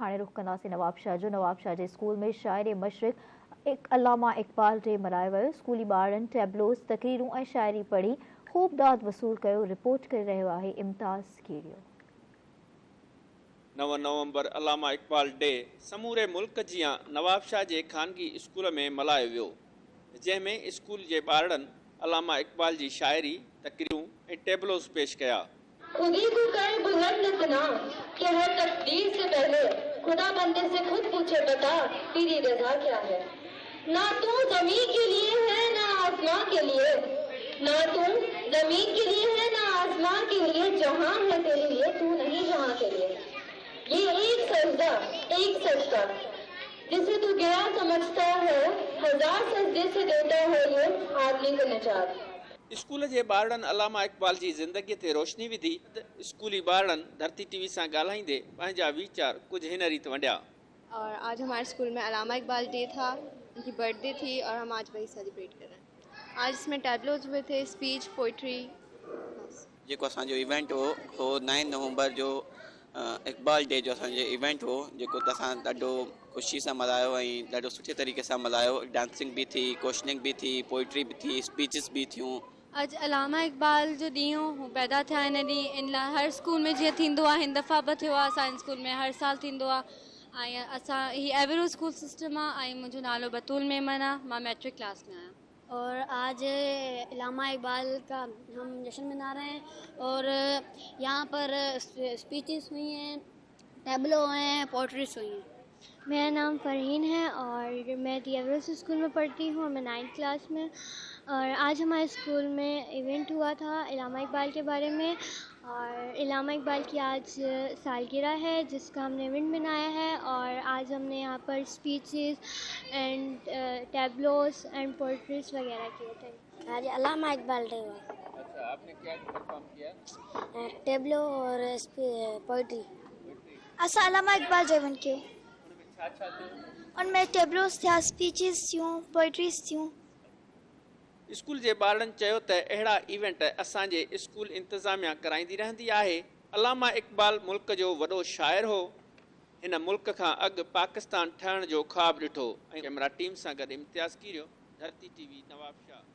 हाणे रुख कंदासीं नवाब शाह जो। नवाब शाह जे स्कूल में शाइर मशरिक़ अलामा इक़बाल डे मल्हायो वियो। स्कूली ॿारनि टेबलोस, तक़रीरूं ऐं शाइरी पढ़ी ख़ूब दाद वसूल कयो। रिपोर्ट करे रहियो आहे इम्तियाज़ कीरियो। 9 नवंबर अलामा इक़बाल डे समूरे मुल्क जियां नवाब शाह जे ख़ानगी स्कूल में मल्हायो वियो, जंहिंमें स्कूल जे ॿारनि अलामा इक़बाल जी शाइरी, तक़रीरूं ऐं टेबलोस पेश कया। खुदी को कर बुलंद इतना कि हर तकदीर से पहले खुदा बंदे से खुद पूछे, बता तेरी रजा क्या है। ना तू जमीन के लिए है ना आसमां के लिए, ना तू जमीन के लिए है ना आसमां के लिए, जहां है तेरे लिए तू नहीं जहां के लिए। ये एक सजदा, एक सजदा जिसे तू गया समझता है, हजार सजदे से देता है ये आदमी को निजात। स्कूल जे ॿारनि अलामा इक़बाल जी ज़िंदगीअ ते रोशनी विधी। स्कूली ॿारनि धरती टीवी सां ॻाल्हाईंदे पंहिंजा वीचार कुछ हिन रीति वंडिया। और आज हमारे स्कूल में अलामा इक़बाल डे था, उनकी बर्थडे थी और हम आज वही सेलिब्रेट कर रहे हैं। आज इसमें टैबलोज हुए थे, स्पीच, पोइट्री। जेको असांजो इवेंट हो 9 नवंबर जो इक़बाल डे जो असांजो इवेंट हो, जेको असां ॾाढो ख़ुशी सां मल्हायो ऐं ॾाढो सुठे तरीक़े सां मल्हायो। डांसिंग भी थी, क्वेश्चनिंग भी थी, पोइट्री भी थी, स्पीचिस भी थियूं। अॼु अलामा इक़बाल जो ॾींहुं हू पैदा थिया हिन ॾींहुं। इन लाइ हर स्कूल में जीअं थींदो आहे, हिन दफ़ा बि थियो आहे असांजे स्कूल में, हर साल थींदो आहे। ऐं असां ही एवरो स्कूल सिस्टम आहे ऐं मुंहिंजो नालो बतूल मेमन आहे, मां मैट्रिक क्लास में आहियां। और आज अलामा इक़बाल का हम जश्न मना रहे हैं और यहाँ पर स्पीचेस हुई हैं, टैबलो हैं, पोइट्रीज हुई हैं। मेरा नाम फरहीन है और मैं दी एवरेस्ट स्कूल में पढ़ती हूँ और मैं 9th क्लास में। और आज हमारे स्कूल में इवेंट हुआ था अलामा इक़बाल के बारे में, और अलामा इक़बाल की आज सालगिरह है जिसका हमने इवेंट बनाया है। और आज हमने यहाँ पर स्पीचेस एंड टैबलोस एंड पोइट्रीज वगैरह किए थे। आज अलामा इक़बाल डे हुआ। अच्छा, आपने क्या परफॉर्म किया? टैबलो और पोइट्री। असां अलामा इक़बाल जो इवेंट कियो, उनमें टैबलोस थिया, स्पीचेस थियूं, पोइट्रीज थियूं। स्कूल जे ॿारनि चयो त अहिड़ा इवेंट असांजे स्कूल इंतज़ामिया कराईंदी रहंदी आहे। अलामा इक़बाल मुल्क जो वॾो शाइर हो। हिन मुल्क खां अॻु पाकिस्तान ठहण जो ख़्वाबु ॾिठो। ऐं कैमरा टीम सां गॾु इम्तियाज़ कीरियो, धरती टीवी, नवाब शाह।